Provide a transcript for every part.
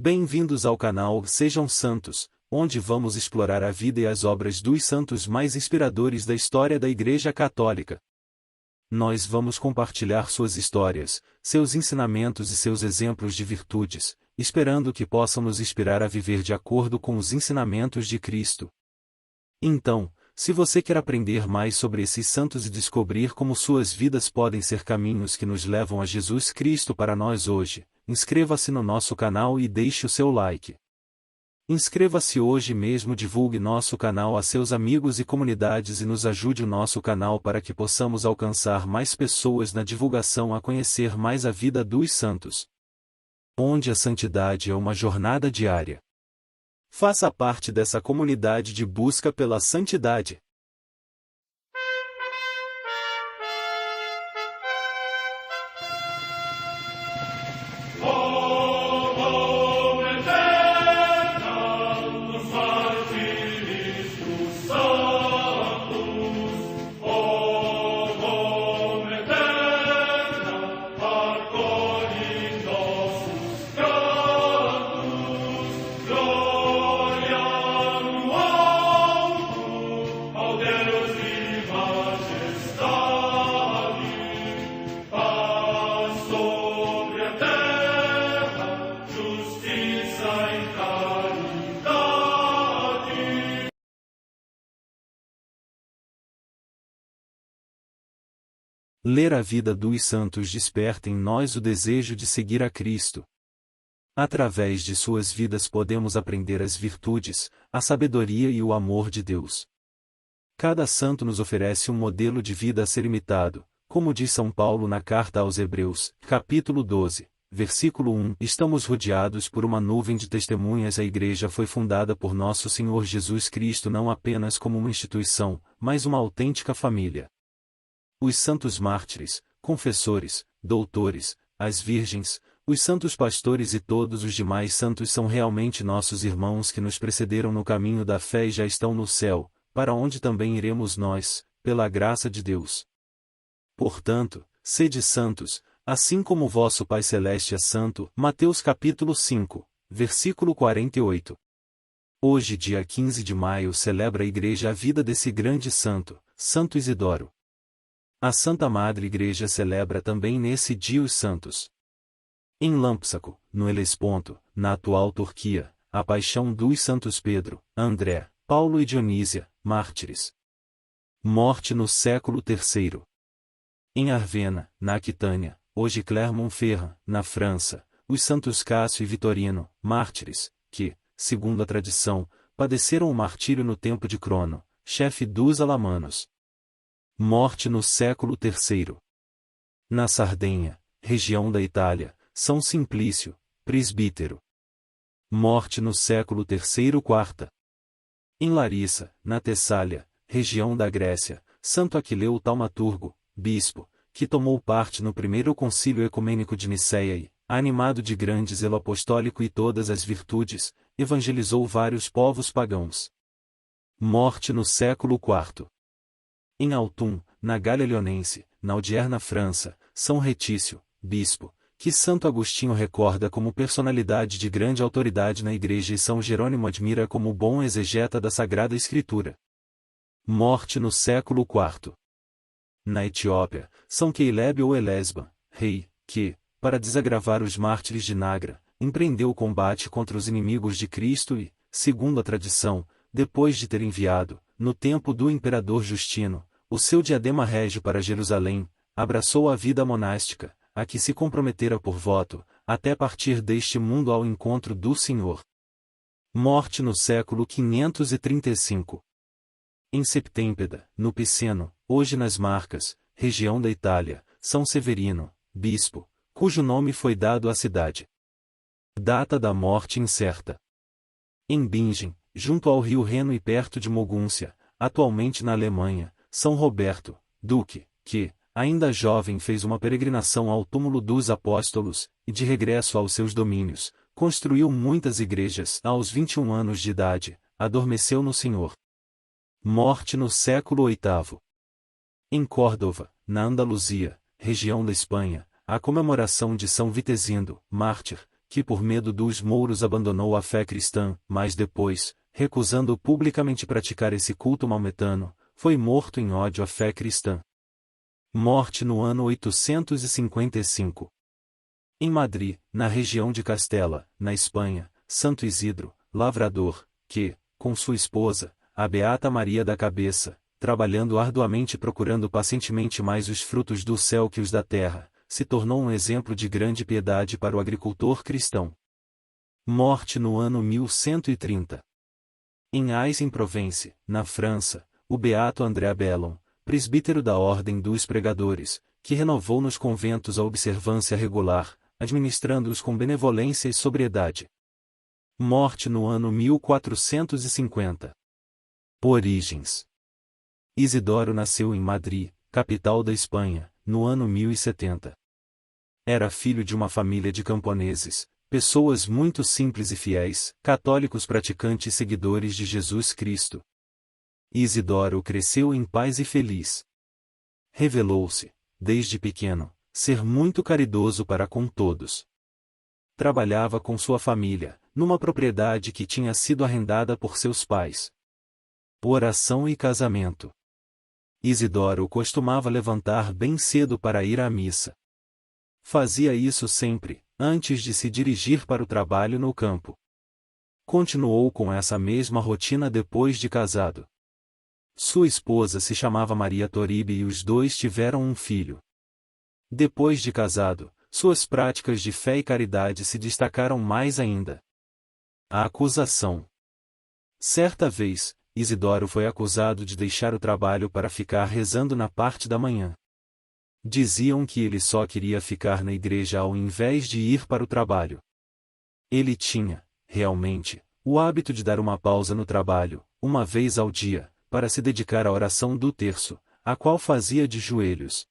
Bem-vindos ao canal Sejam Santos, onde vamos explorar a vida e as obras dos santos mais inspiradores da história da Igreja Católica. Nós vamos compartilhar suas histórias, seus ensinamentos e seus exemplos de virtudes, esperando que possam nos inspirar a viver de acordo com os ensinamentos de Cristo. Então, se você quer aprender mais sobre esses santos e descobrir como suas vidas podem ser caminhos que nos levam a Jesus Cristo para nós hoje, inscreva-se no nosso canal e deixe o seu like. Inscreva-se hoje mesmo, divulgue nosso canal a seus amigos e comunidades e nos ajude o nosso canal para que possamos alcançar mais pessoas na divulgação a conhecer mais a vida dos santos. Onde a santidade é uma jornada diária. Faça parte dessa comunidade de busca pela santidade. Ler a vida dos santos desperta em nós o desejo de seguir a Cristo. Através de suas vidas podemos aprender as virtudes, a sabedoria e o amor de Deus. Cada santo nos oferece um modelo de vida a ser imitado, como diz São Paulo na carta aos Hebreus, capítulo 12, versículo 1. Estamos rodeados por uma nuvem de testemunhas. A Igreja foi fundada por nosso Senhor Jesus Cristo não apenas como uma instituição, mas uma autêntica família. Os santos mártires, confessores, doutores, as virgens, os santos pastores e todos os demais santos são realmente nossos irmãos que nos precederam no caminho da fé e já estão no céu, para onde também iremos nós, pela graça de Deus. Portanto, sede santos, assim como vosso Pai Celeste é santo. Mateus capítulo 5, versículo 48. Hoje, dia 15 de maio, celebra a Igreja a vida desse grande santo, Santo Isidoro. A Santa Madre Igreja celebra também nesse dia os santos. Em Lampsaco, no Helesponto, na atual Turquia, a paixão dos santos Pedro, André, Paulo e Dionísia, mártires. Morte no século III. Em Arvena, na Aquitânia, hoje Clermont-Ferrand, na França, os santos Cássio e Vitorino, mártires, que, segundo a tradição, padeceram o martírio no tempo de Crono, chefe dos alamanos. Morte no século III. Na Sardenha, região da Itália, São Simplício, presbítero. Morte no século III/IV. Em Larissa, na Tessália, região da Grécia, Santo Aquileu Taumaturgo, bispo, que tomou parte no primeiro concílio ecumênico de Nicéia e, animado de grande zelo apostólico e todas as virtudes, evangelizou vários povos pagãos. Morte no século IV. Em Autun, na Gália Leonense, na odierna França, São Retício, bispo, que Santo Agostinho recorda como personalidade de grande autoridade na Igreja e São Jerônimo admira como bom exegeta da Sagrada Escritura. Morte no século IV. Na Etiópia, São Queilebe ou Elesban, rei, que, para desagravar os mártires de Nagra, empreendeu o combate contra os inimigos de Cristo e, segundo a tradição, depois de ter enviado, no tempo do imperador Justino, o seu diadema régio para Jerusalém, abraçou a vida monástica, a que se comprometera por voto, até partir deste mundo ao encontro do Senhor. Morte no século 535. Em Septêmpeda, no Piceno, hoje nas Marcas, região da Itália, São Severino, bispo, cujo nome foi dado à cidade. Data da morte incerta. Em Bingen, junto ao rio Reno e perto de Mogúncia, atualmente na Alemanha, São Roberto, duque, que, ainda jovem fez uma peregrinação ao túmulo dos apóstolos, e de regresso aos seus domínios, construiu muitas igrejas. Aos 21 anos de idade, adormeceu no Senhor. Morte no século VIII. Em Córdoba, na Andaluzia, região da Espanha, a comemoração de São Vitezindo, mártir, que por medo dos mouros abandonou a fé cristã, mas depois, recusando publicamente praticar esse culto maometano, foi morto em ódio à fé cristã. Morte no ano 855. Em Madrid, na região de Castela, na Espanha, Santo Isidro, lavrador, que, com sua esposa, a Beata Maria da Cabeça, trabalhando arduamente e procurando pacientemente mais os frutos do céu que os da terra, se tornou um exemplo de grande piedade para o agricultor cristão. Morte no ano 1130. Em Aix-en-Provence, na França, o beato André Bellon, presbítero da Ordem dos Pregadores, que renovou nos conventos a observância regular, administrando-os com benevolência e sobriedade. Morte no ano 1450. Origens. Isidoro nasceu em Madrid, capital da Espanha, no ano 1070. Era filho de uma família de camponeses, pessoas muito simples e fiéis, católicos praticantes e seguidores de Jesus Cristo. Isidoro cresceu em paz e feliz. Revelou-se, desde pequeno, ser muito caridoso para com todos. Trabalhava com sua família, numa propriedade que tinha sido arrendada por seus pais. Oração e casamento. Isidoro costumava levantar bem cedo para ir à missa. Fazia isso sempre, antes de se dirigir para o trabalho no campo. Continuou com essa mesma rotina depois de casado. Sua esposa se chamava Maria Toribio e os dois tiveram um filho. Depois de casado, suas práticas de fé e caridade se destacaram mais ainda. A acusação. Certa vez, Isidoro foi acusado de deixar o trabalho para ficar rezando na parte da manhã. Diziam que ele só queria ficar na igreja ao invés de ir para o trabalho. Ele tinha, realmente, o hábito de dar uma pausa no trabalho, uma vez ao dia, para se dedicar à oração do terço, a qual fazia de joelhos.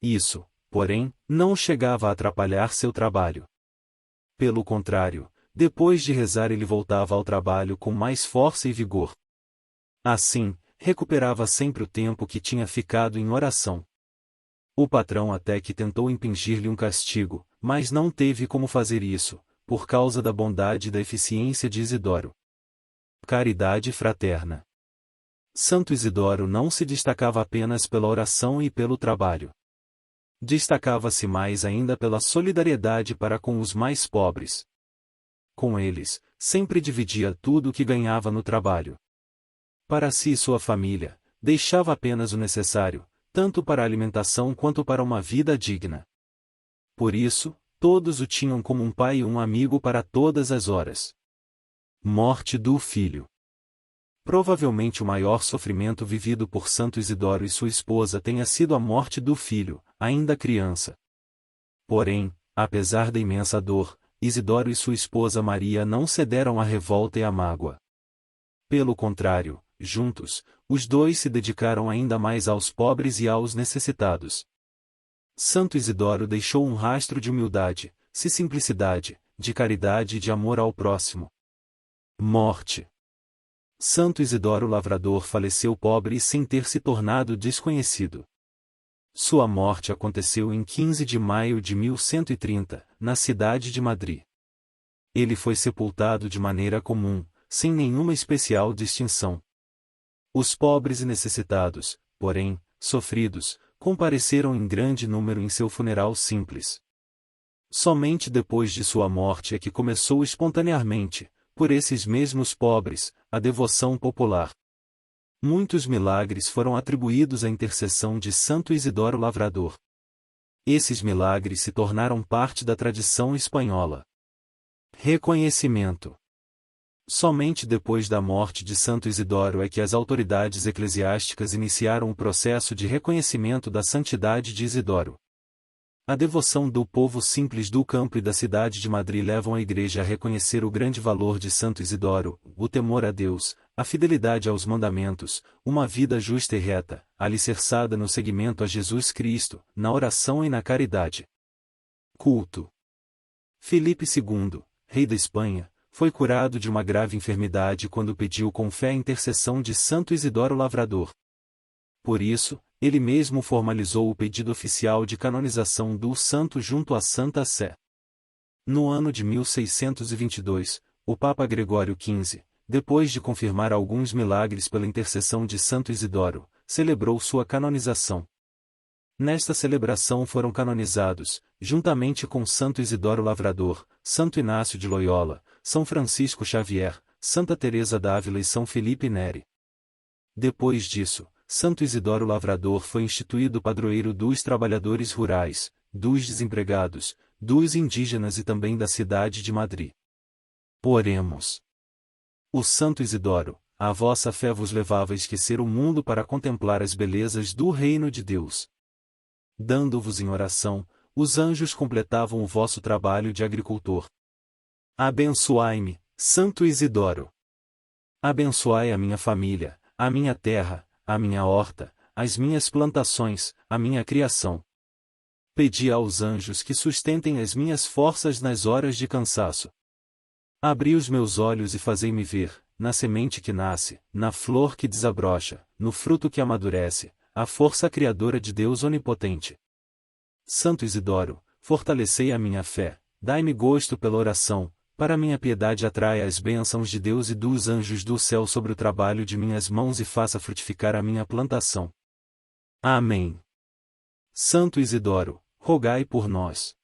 Isso, porém, não chegava a atrapalhar seu trabalho. Pelo contrário, depois de rezar ele voltava ao trabalho com mais força e vigor. Assim, recuperava sempre o tempo que tinha ficado em oração. O patrão até que tentou impingir-lhe um castigo, mas não teve como fazer isso, por causa da bondade e da eficiência de Isidoro. Caridade fraterna. Santo Isidoro não se destacava apenas pela oração e pelo trabalho. Destacava-se mais ainda pela solidariedade para com os mais pobres. Com eles, sempre dividia tudo o que ganhava no trabalho. Para si e sua família, deixava apenas o necessário, tanto para a alimentação quanto para uma vida digna. Por isso, todos o tinham como um pai e um amigo para todas as horas. Morte do filho. Provavelmente o maior sofrimento vivido por Santo Isidoro e sua esposa tenha sido a morte do filho, ainda criança. Porém, apesar da imensa dor, Isidoro e sua esposa Maria não cederam à revolta e à mágoa. Pelo contrário, juntos, os dois se dedicaram ainda mais aos pobres e aos necessitados. Santo Isidoro deixou um rastro de humildade, de simplicidade, de caridade e de amor ao próximo. Morte. Santo Isidoro Lavrador faleceu pobre e sem ter se tornado desconhecido. Sua morte aconteceu em 15 de maio de 1130, na cidade de Madrid. Ele foi sepultado de maneira comum, sem nenhuma especial distinção. Os pobres e necessitados, porém, sofridos, compareceram em grande número em seu funeral simples. Somente depois de sua morte é que começou espontaneamente, por esses mesmos pobres, a devoção popular. Muitos milagres foram atribuídos à intercessão de Santo Isidoro Lavrador. Esses milagres se tornaram parte da tradição espanhola. Reconhecimento. Somente depois da morte de Santo Isidoro é que as autoridades eclesiásticas iniciaram o processo de reconhecimento da santidade de Isidoro. A devoção do povo simples do campo e da cidade de Madrid levam a Igreja a reconhecer o grande valor de Santo Isidoro, o temor a Deus, a fidelidade aos mandamentos, uma vida justa e reta, alicerçada no seguimento a Jesus Cristo, na oração e na caridade. Culto. Filipe II, rei da Espanha, foi curado de uma grave enfermidade quando pediu com fé a intercessão de Santo Isidoro Lavrador. Por isso, ele mesmo formalizou o pedido oficial de canonização do santo junto à Santa Sé. No ano de 1622, o Papa Gregório XV, depois de confirmar alguns milagres pela intercessão de Santo Isidoro, celebrou sua canonização. Nesta celebração foram canonizados, juntamente com Santo Isidoro Lavrador, Santo Inácio de Loyola, São Francisco Xavier, Santa Teresa d'Ávila e São Felipe Neri. Depois disso, Santo Isidoro Lavrador foi instituído padroeiro dos trabalhadores rurais, dos desempregados, dos indígenas e também da cidade de Madrid. Oremos. O Santo Isidoro, a vossa fé vos levava a esquecer o mundo para contemplar as belezas do reino de Deus. Dando-vos em oração, os anjos completavam o vosso trabalho de agricultor. Abençoai-me, Santo Isidoro. Abençoai a minha família, a minha terra, a minha horta, as minhas plantações, a minha criação. Pedi aos anjos que sustentem as minhas forças nas horas de cansaço. Abri os meus olhos e fazei-me ver, na semente que nasce, na flor que desabrocha, no fruto que amadurece, a força criadora de Deus onipotente. Santo Isidoro, fortalecei a minha fé, dai-me gosto pela oração, para minha piedade atraia as bênçãos de Deus e dos anjos do céu sobre o trabalho de minhas mãos e faça frutificar a minha plantação. Amém. Santo Isidoro, rogai por nós.